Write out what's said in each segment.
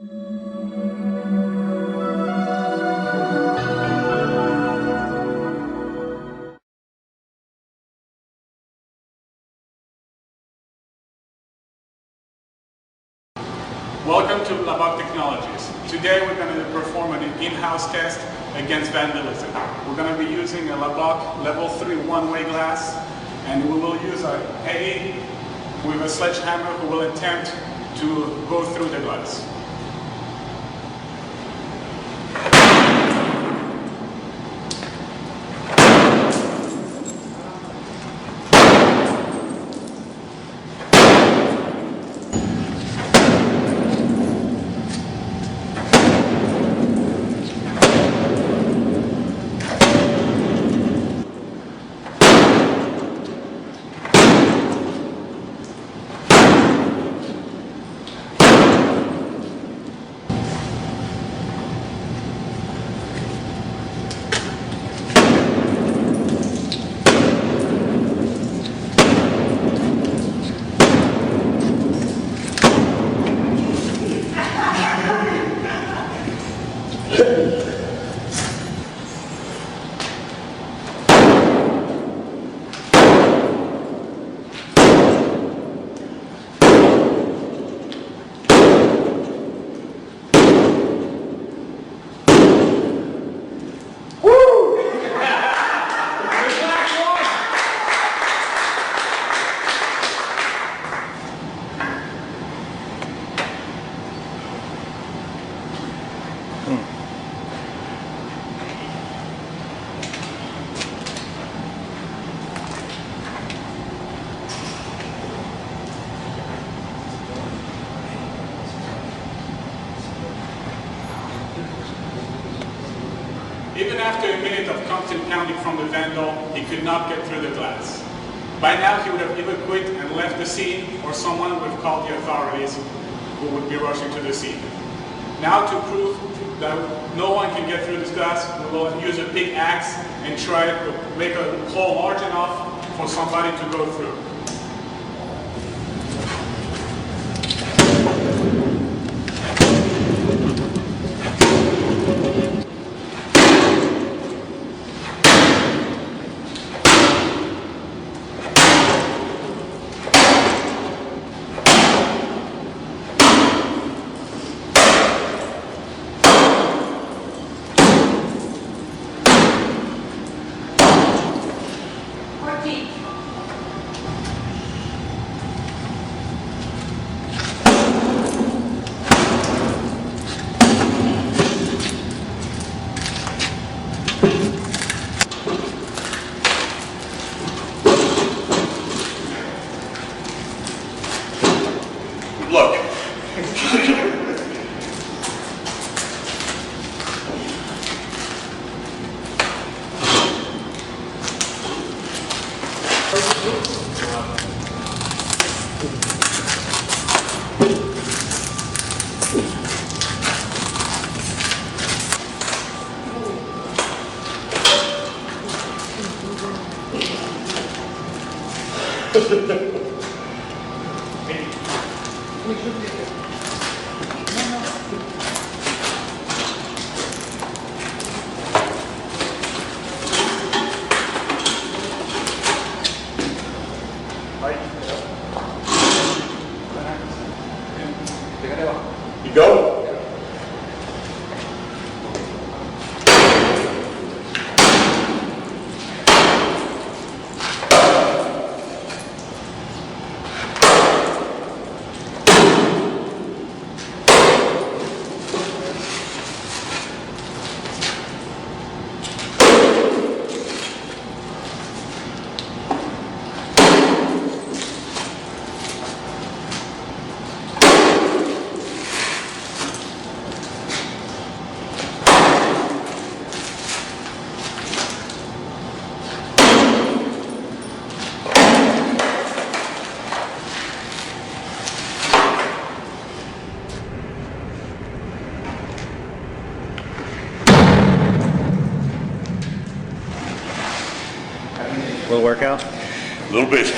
Welcome to Labak Technologies. Today we're going to perform an in-house test against vandalism. We're going to be using a Labak level 3 one-way glass, and we will use a Eddie with a sledgehammer who will attempt to go through the glass. Even after a minute of constant pounding from the vandal, he could not get through the glass. By now, he would have either quit and left the scene, or someone would have called the authorities who would be rushing to the scene. Now, to prove that no one can get through this glass, we will use a big axe and try to make a hole large enough for somebody to go through. Look. You go. Little workout? A little bit.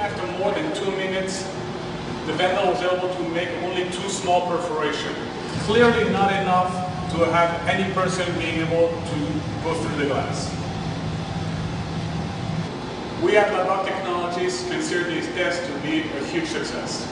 after more than 2 minutes, the vandal was able to make only 2 small perforations. Clearly not enough to have any person being able to go through the glass. We at Labak Technologies consider these tests to be a huge success.